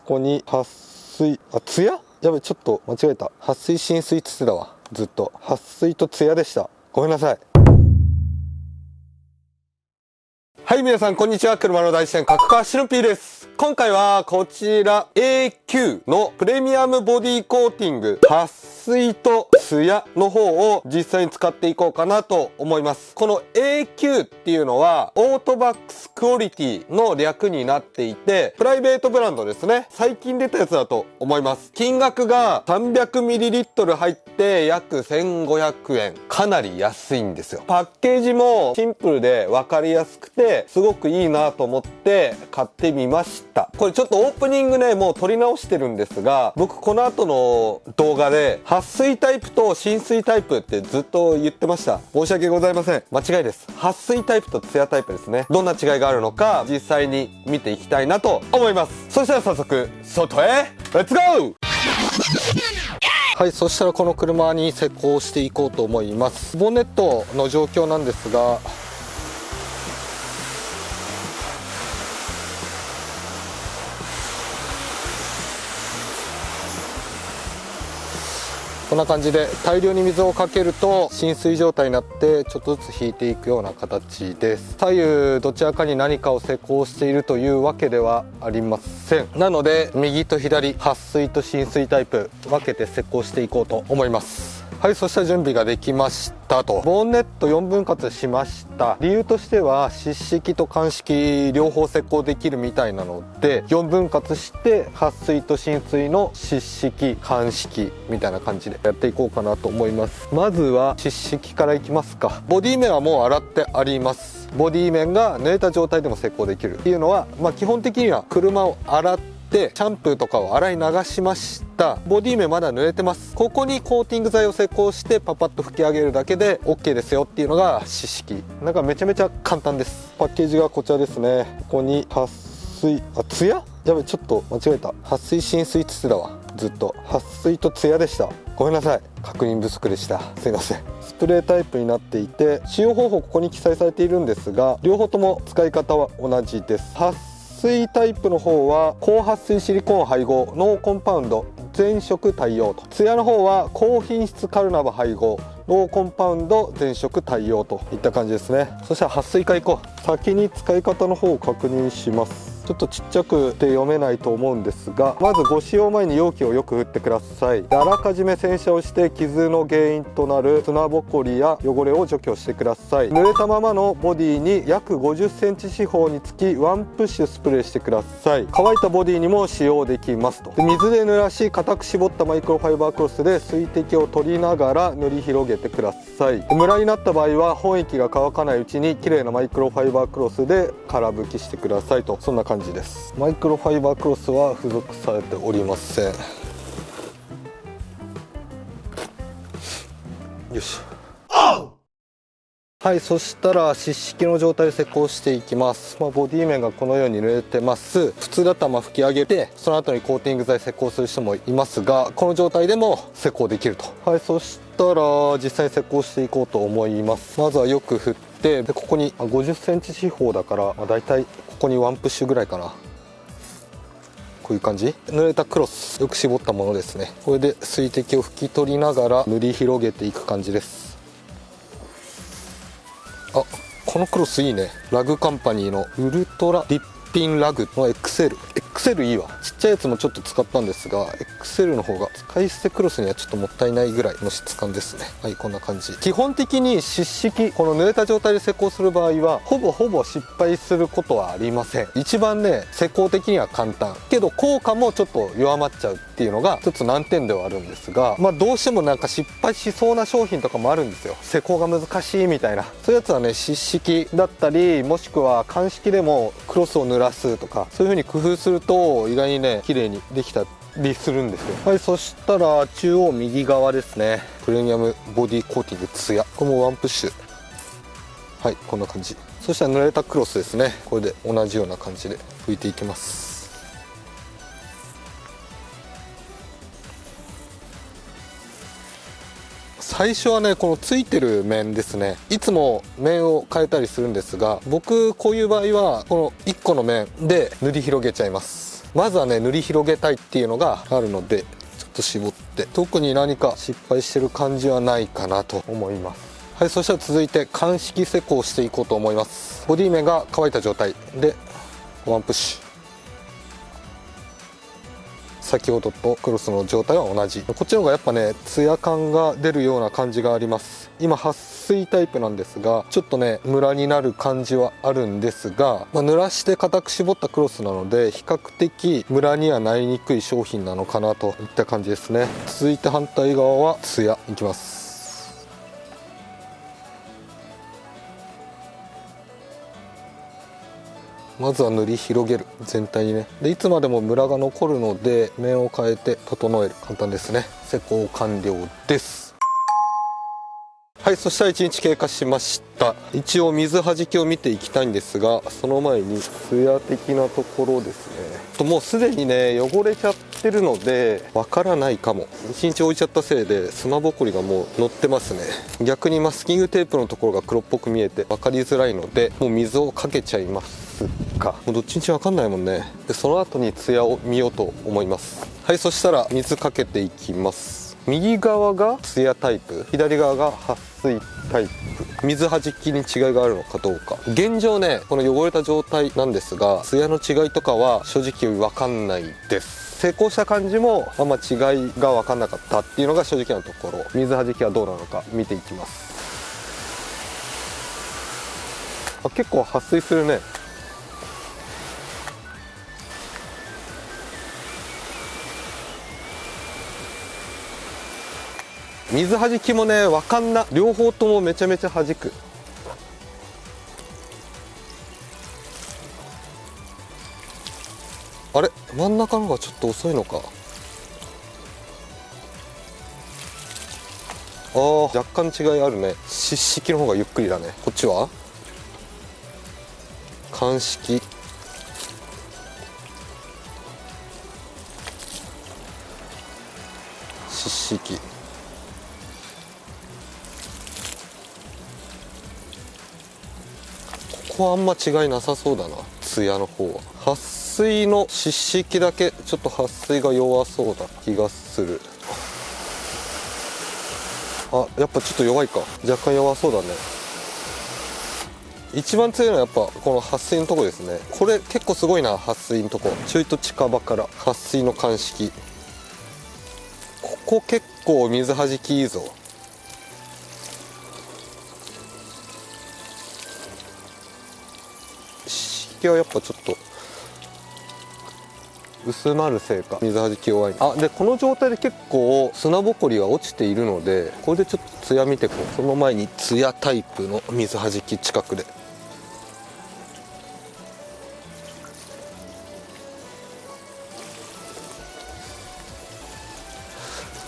こに撥水、ツヤ、やべ、ちょっと間違えた。撥水浸水つってたわ。ずっと撥水とツヤでした。ごめんなさい。はい、皆さんこんにちは。車の大自然角川しのぴーです。今回はこちら AQ のプレミアムボディコーティング撥水とツヤの方を実際に使っていこうかなと思います。この AQ っていうのはオートバックスクオリティの略になっていて、プライベートブランドですね。最近出たやつだと思います。金額が 300ml 入って約1500円。かなり安いんですよ。パッケージもシンプルで分かりやすくてすごくいいなと思って買ってみました。これちょっとオープニングね、もう撮り直してるんですが、僕この後の動画で撥水タイプと浸水タイプってずっと言ってました。申し訳ございません。間違いです。撥水タイプとツヤタイプですね。どんな違いがあるのか実際に見ていきたいなと思います。そしたら早速外へレッツゴー。はい、そしたらこの車に施工していこうと思います。ボンネットの状況なんですが、こんな感じで大量に水をかけると浸水状態になってちょっとずつ引いていくような形です。左右どちらかに何かを施工しているというわけではありません。なので右と左、撥水と浸水タイプ分けて施工していこうと思います。はい、そしたら準備ができましたと。ボンネット4分割しました。理由としては湿式と乾式両方施工できるみたいなので、4分割して撥水と浸水の湿式乾式みたいな感じでやっていこうかなと思います。まずは湿式からいきますか。ボディ面はもう洗ってあります。ボディ面が濡れた状態でも施工できるっていうのは、基本的には車を洗ってシャンプーとかを洗い流しました。ボディ面まだ濡れてます。ここにコーティング剤を施工してパパッと拭き上げるだけで OK ですよっていうのが湿式。なんかめちゃめちゃ簡単です。パッケージがこちらですね。ここに撥水、ツヤ、やべ、ちょっと間違えた。撥水浸水つってたわ。ずっと撥水とツヤでした。ごめんなさい、確認不足でした。すいません。スプレータイプになっていて、使用方法ここに記載されているんですが、両方とも使い方は同じです。撥水タイプの方は高撥水シリコーン配合ノーコンパウンド全色対応と、ツヤの方は高品質カルナバ配合ノーコンパウンド全色対応といった感じですね。そしたら撥水からいこう。先に使い方の方を確認します。ちょっとちっちゃくて読めないと思うんですが、まずご使用前に容器をよく振ってください。あらかじめ洗車をして傷の原因となる砂ぼこりや汚れを除去してください。濡れたままのボディに約50センチ四方につきワンプッシュスプレーしてください。乾いたボディにも使用できますと。水で濡らし固く絞ったマイクロファイバークロスで水滴を取りながら塗り広げてください。ムラになった場合は本液が乾かないうちに綺麗なマイクロファイバークロスで空拭きしてくださいと。そんな感じです。マイクロファイバークロスは付属されておりません。よいしょ。はい、そしたら湿式の状態で施工していきます。ボディ面がこのように濡れてます。普通だったら拭き上げてその後にコーティング剤施工する人もいますが、この状態でも施工できると。はい、そしたら実際に施工していこうと思います。まずはよく振って、でここに50センチ四方だから、だいたいここにワンプッシュぐらいかな。こういう感じ。濡れたクロスよく絞ったものですね。これで水滴を拭き取りながら塗り広げていく感じです。あ、このクロスいいね。ラグカンパニーのウルトラリッピンラグの XL いいわ。ちっちゃいやつもちょっと使ったんですが XL の方が使い捨てクロスにはちょっともったいないぐらいの質感ですね。はい、こんな感じ。基本的に湿式、この濡れた状態で施工する場合はほぼ失敗することはありません。一番ね、施工的には簡単けど効果もちょっと弱まっちゃうっていうのが一つ難点ではあるんですが、どうしてもなんか失敗しそうな商品とかもあるんですよ。施工が難しいみたいな、そういうやつはね、湿式だったりもしくは乾式でもクロスを濡らすとか、そういう風に工夫すると意外にね綺麗にできたりするんですよ。はい、そしたら中央右側ですね。プレミアムボディコーティングツヤ、これもワンプッシュ。はい、こんな感じ。そしたら濡れたクロスですね。これで同じような感じで拭いていきます。最初はね、このついてる面ですね、いつも面を変えたりするんですが、僕こういう場合はこの1個の面で塗り広げちゃいます。まずはね塗り広げたいっていうのがあるので、ちょっと絞って、特に何か失敗してる感じはないかなと思います。はい、そしたら続いて乾式施工していこうと思います。ボディ面が乾いた状態でワンプッシュ、先ほどとクロスの状態は同じ。こっちの方がやっぱねツヤ感が出るような感じがあります。今撥水タイプなんですが、ちょっとねムラになる感じはあるんですが、濡らして固く絞ったクロスなので比較的ムラにはなりにくい商品なのかなといった感じですね。続いて反対側はツヤいきます。まずは塗り広げる、全体にね。でいつまでもムラが残るので面を変えて整える、簡単ですね。施工完了です。はい、そしたら1日経過しました。一応水はじきを見ていきたいんですが、その前にツヤ的なところですね。もうすでにね汚れちゃってるのでわからないかも。1日置いちゃったせいで砂ぼこりがもう乗ってますね。逆にマスキングテープのところが黒っぽく見えて分かりづらいので、もう水をかけちゃいますか。もうどっちみち分かんないもんね。でその後にツヤを見ようと思います。はい、そしたら水かけていきます。右側がツヤタイプ、左側が撥水タイプ。水はじきに違いがあるのかどうか。現状ねこの汚れた状態なんですが、ツヤの違いとかは正直分かんないです。成功した感じもあんま違いが分かんなかったっていうのが正直なところ。水はじきはどうなのか見ていきます。結構撥水するね。水はじきもね分かんな、両方ともめちゃめちゃはじく。あれ真ん中の方がちょっと遅いのか。若干違いあるね。湿式の方がゆっくりだね。こっちは乾式、湿式。ここはあんま違いなさそうだな。ツヤの方は撥水の湿式だけちょっと撥水が弱そうな気がする。やっぱちょっと弱いか。若干弱そうだね。一番強いのはやっぱこの撥水のとこですね。これ結構すごいな。撥水のとこちょいと近場から撥水の乾式、ここ結構水はじきいいぞ。湿気はやっぱちょっと薄まるせいか水はじき弱い。でこの状態で結構砂ぼこりが落ちているので、これでちょっとツヤ見てこう。その前にツヤタイプの水はじき近くで、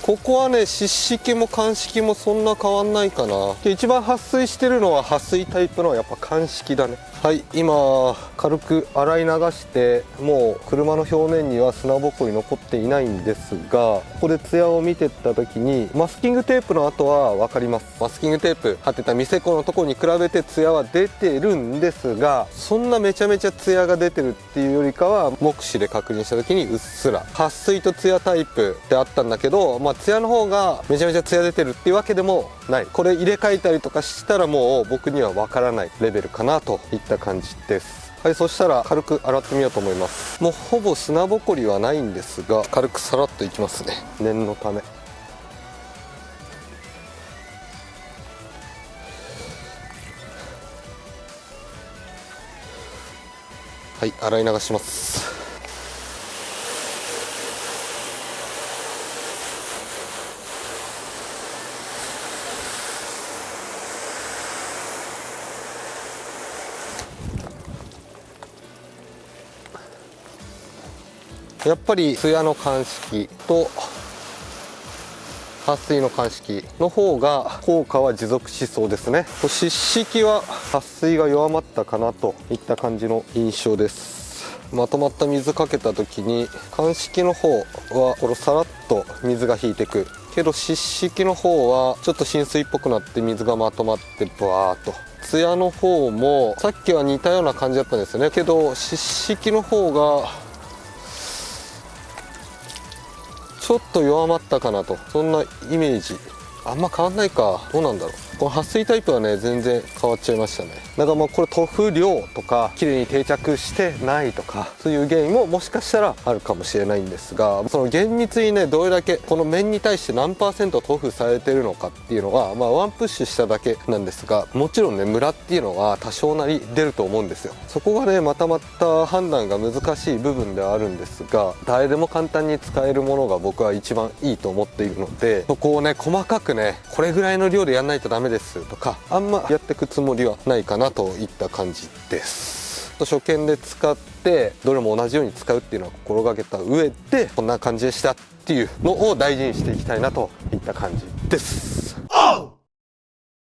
ここはね湿式も乾式もそんな変わんないかな。で一番撥水してるのは撥水タイプのやっぱ乾式だね。はい、今軽く洗い流して、もう車の表面には砂ぼこり残っていないんですが、ここでツヤを見てった時にマスキングテープの跡は分かります。マスキングテープ貼ってた店子のところに比べてツヤは出てるんですが、そんなめちゃめちゃツヤが出てるっていうよりかは、目視で確認した時にうっすら撥水とツヤタイプってあったんだけど、ツヤの方がめちゃめちゃツヤ出てるっていうわけでもない。これ入れ替えたりとかしたらもう僕には分からないレベルかなといった感じです。はい、そしたら軽く洗ってみようと思います。もうほぼ砂ぼこりはないんですが、軽くさらっといきますね、念のため。はい、洗い流します。やっぱりツヤの乾式と撥水の乾式の方が効果は持続しそうですね。湿式は撥水が弱まったかなといった感じの印象です。まとまった水かけた時に乾式の方はこれさらっと水が引いてくけど、湿式の方はちょっと浸水っぽくなって水がまとまってバーっと。ツヤの方もさっきは似たような感じだったんですよね。けど湿式の方がちょっと弱まったかなと、そんなイメージ。あんま変わんないか、どうなんだろう。この撥水タイプはね全然変わっちゃいましたね。だからまあこれ塗布量とか綺麗に定着してないとか、そういう原因ももしかしたらあるかもしれないんですが、その厳密にねどれだけこの面に対して何%塗布されてるのかっていうのがまあワンプッシュしただけなんですが、もちろんねムラっていうのは多少なり出ると思うんですよ。そこがねまた判断が難しい部分ではあるんですが、誰でも簡単に使えるものが僕は一番いいと思っているので、そこをね細かくねこれぐらいの量でやんないとダメですとかあんまやっていくつもりはないかなといった感じです。初見で使ってどれも同じように使うっていうのは心がけた上で、こんな感じでしたっていうのを大事にしていきたいなといった感じです。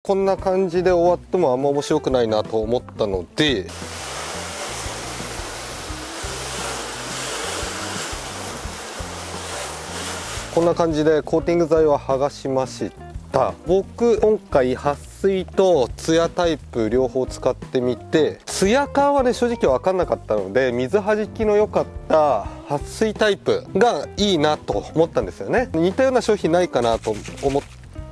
こんな感じで終わってもあんま面白くないなと思ったので、こんな感じでコーティング剤を剥がしました。僕今回撥水とツヤタイプ両方使ってみて、ツヤ感はね正直分かんなかったので、水弾きの良かった撥水タイプがいいなと思ったんですよね。似たような商品ないかなと思っ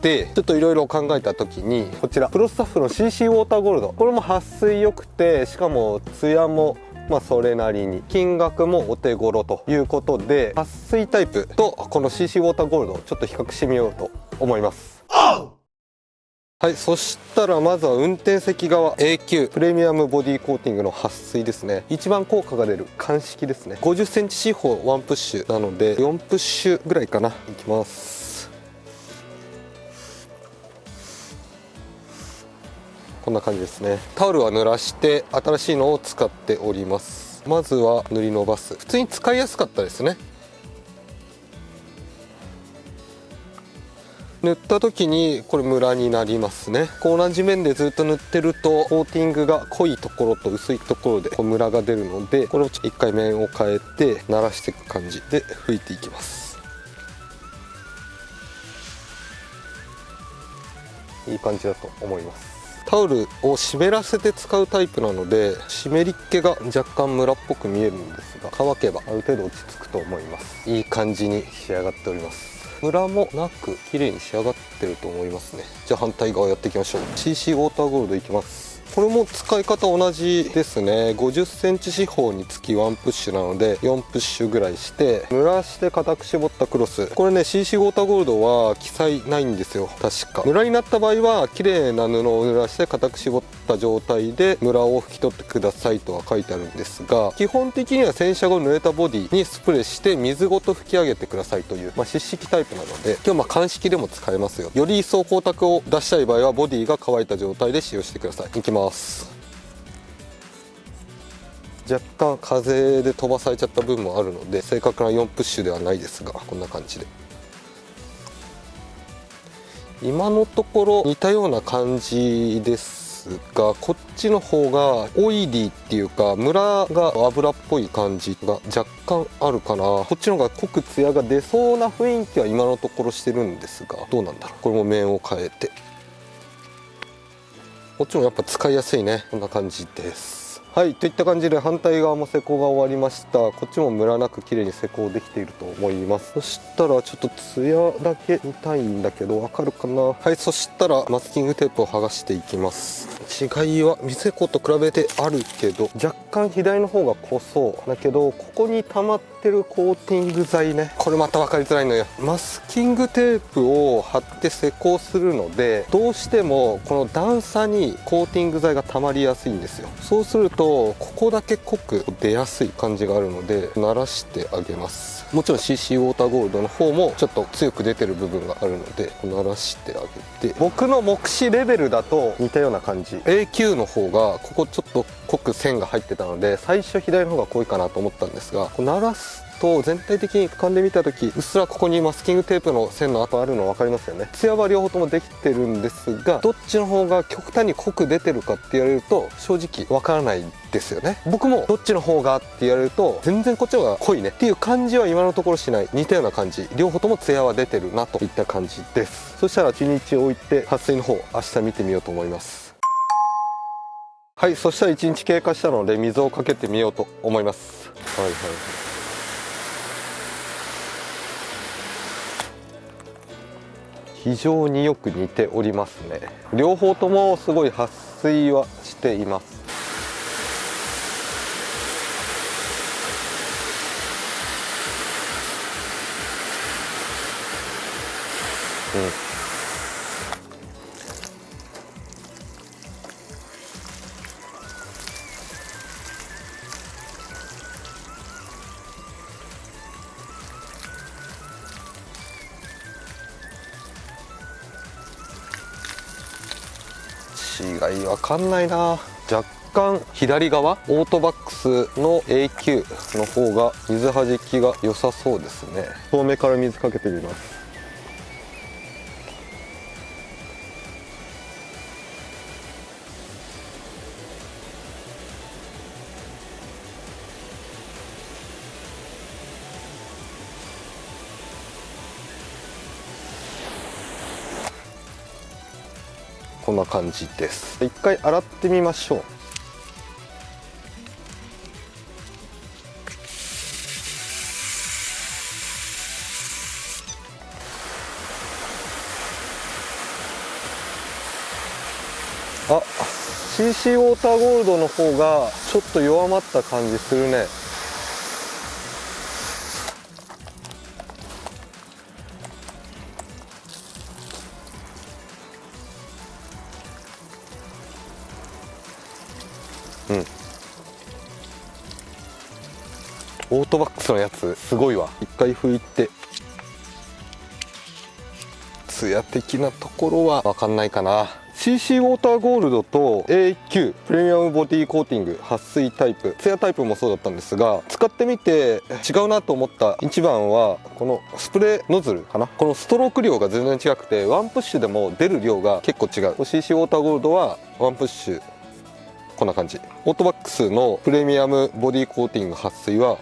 てちょっといろいろ考えた時に、こちらプロスタッフの CC ウォーターゴールド、これも撥水良くて、しかもツヤもまあそれなりに金額もお手頃ということで、撥水タイプとこの CC ウォーターゴールドをちょっと比較してみようと思います。はい、そしたらまずは運転席側 A9 プレミアムボディコーティングの撥水ですね。一番効果が出る鑑識ですね。50センチ四方ワンプッシュなので4プッシュぐらいかな。いきます。こんな感じですね。タオルは濡らして新しいのを使っております。まずは塗り伸ばす。普通に使いやすかったですね。塗った時にこれムラになりますね。こう同じ面でずっと塗ってるとコーティングが濃いところと薄いところでこうムラが出るので、これを一回面を変えて慣らしていく感じで拭いていきます。いい感じだと思います。タオルを湿らせて使うタイプなので湿りっ気が若干ムラっぽく見えるんですが、乾けばある程度落ち着くと思います。いい感じに仕上がっております。ムラもなく綺麗に仕上がってると思いますね。じゃあ反対側やっていきましょう。 CC ウォーターゴールドいきます。これも使い方同じですね。50センチ四方につき1プッシュなので4プッシュぐらいして、濡らして固く絞ったクロス、これね CC ウォーターゴールドは記載ないんですよ確か。ムラになった場合は綺麗な布を濡らして固く絞った状態でムラを拭き取ってくださいとは書いてあるんですが、基本的には洗車後濡れたボディにスプレーして水ごと拭き上げてくださいという、湿式タイプなので、今日は乾式でも使えますよ。より一層光沢を出したい場合はボディが乾いた状態で使用してください。いきます。若干風で飛ばされちゃった部分もあるので正確な4プッシュではないですが、こんな感じで今のところ似たような感じですが、こっちの方がオイリーっていうかムラが油っぽい感じが若干あるかな。こっちの方が濃くツヤが出そうな雰囲気は今のところしてるんですが、どうなんだろう。これも面を変えて、こっちもやっぱ使いやすいね。こんな感じです。はい、といった感じで反対側も施工が終わりました。こっちもムラなく綺麗に施工できていると思います。そしたらちょっとツヤだけ見たいんだけどわかるかな。はい、そしたらマスキングテープを剥がしていきます。違いはミセコと比べてあるけど若干左の方が濃そうだけど、ここに溜まってるコーティング剤ね、これまた分かりづらいのよ。マスキングテープを貼って施工するのでどうしてもこの段差にコーティング剤が溜まりやすいんですよ。そうするとここだけ濃く出やすい感じがあるので慣らしてあげます。もちろん CC ウォーターゴールドの方もちょっと強く出てる部分があるので慣らしてあげて、僕の目視レベルだと似たような感じ。 A9 の方がここちょっと濃く線が入ってたので最初左の方が濃いかなと思ったんですが、慣らすと全体的に俯瞰で見た時うっすらここにマスキングテープの線の跡あるの分かりますよね。ツヤは両方ともできてるんですが、どっちの方が極端に濃く出てるかって言われると正直分からないですよね。僕もどっちの方がって言われると全然こっちの方が濃いねっていう感じは今のところしない。似たような感じ、両方ともツヤは出てるなといった感じです。そしたら1日置いて撥水の方明日見てみようと思います。はい、そしたら1日経過したので水をかけてみようと思います。はいはい。非常によく似ておりますね。両方ともすごい撥水はしています。違いわかんないな。若干左側オートバックスの AQ の方が水はじきが良さそうですね。遠目から水かけてみます。こんな感じです。一回洗ってみましょう。あ、CC ウォーターゴールドの方がちょっと弱まった感じするね。オートバックスのやつすごいわ。一回拭いてツヤ的なところは分かんないかな。 CC ウォーターゴールドと AQ プレミアムボディコーティング撥水タイプ、ツヤタイプもそうだったんですが、使ってみて違うなと思った一番はこのスプレーノズルかな。このストローク量が全然違くて、ワンプッシュでも出る量が結構違う。 CC ウォーターゴールドはワンプッシュこんな感じ。オートバックスのプレミアムボディコーティング撥水は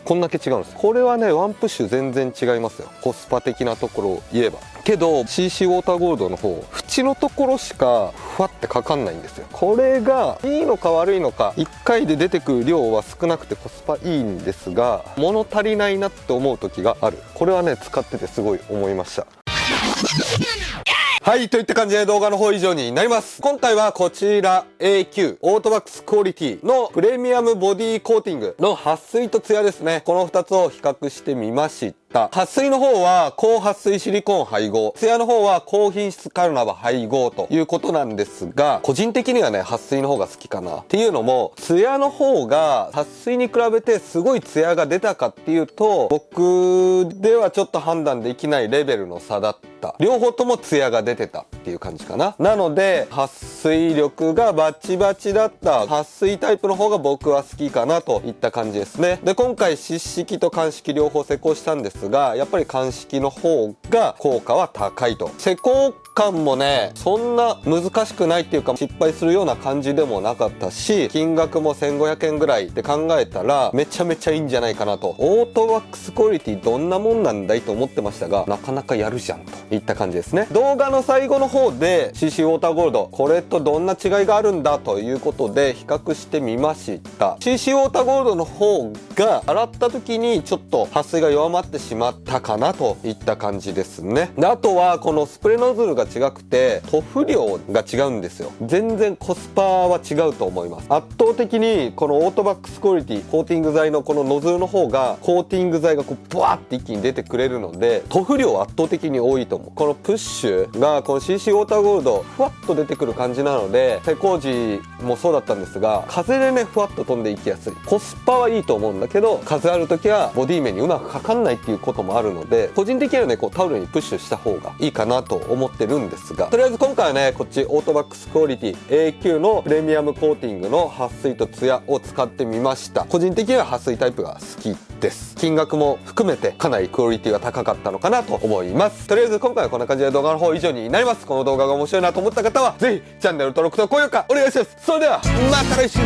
こんだけ違うんです。これはねワンプッシュ全然違いますよ、コスパ的なところを言えば。けど CC ウォーターゴールドの方、縁のところしかふわってかかんないんですよ。これがいいのか悪いのか、1回で出てくる量は少なくてコスパいいんですが、物足りないなって思う時がある。これはね使っててすごい思いました。はい、といった感じで動画の方以上になります。今回はこちら AQ オートバックスクオリティのプレミアムボディコーティングの撥水とツヤですね。この2つを比較してみました。撥水の方は高撥水シリコーン配合、ツヤの方は高品質カルナバ配合ということなんですが、個人的にはね撥水の方が好きかな。っていうのも、ツヤの方が撥水に比べてすごいツヤが出たかっていうと、僕ではちょっと判断できないレベルの差だった。両方ともツヤが出てたっていう感じかな。なので撥水力がバチバチだった撥水タイプの方が僕は好きかなといった感じですね。で、今回湿式と乾式両方施工したんですが、やっぱり乾式の方が効果は高いと。施工感もねそんな難しくないっていうか、失敗するような感じでもなかったし、金額も1500円ぐらいって考えたらめちゃめちゃいいんじゃないかなと。オートバックスクオリティどんなもんなんだいと思ってましたが、なかなかやるじゃんといった感じですね。動画の最後の方で CC ウォーターゴールド、これとどんな違いがあるんだということで比較してみました。 CC ウォーターゴールドの方が洗った時にちょっと撥水が弱まってしまったかなといった感じですね。で、あとはこのスプレーノズルが違くて塗布量が違うんですよ。全然コスパは違うと思います。圧倒的にこのオートバックスクオリティコーティング剤のこのノズルの方がコーティング剤がこうブワーって一気に出てくれるので、塗布量圧倒的に多いと思う。このプッシュがこの CC ウォーターゴールドふわっと出てくる感じなので、施工時もそうだったんですが、風でねふわっと飛んでいきやすい。コスパはいいと思うんだけど、風ある時はボディ面にうまくかかんないっていうこともあるので、個人的にはねこうタオルにプッシュした方がいいかなと思ってるんですが、とりあえず今回はねこっちオートバックスクオリティ AQ のプレミアムコーティングの撥水とツヤを使ってみました。個人的には撥水タイプが好きです。金額も含めてかなりクオリティが高かったのかなと思います。とりあえず今回はこんな感じで動画の方以上になります。この動画が面白いなと思った方はぜひチャンネル登録と高評価お願いします。それではまた来週。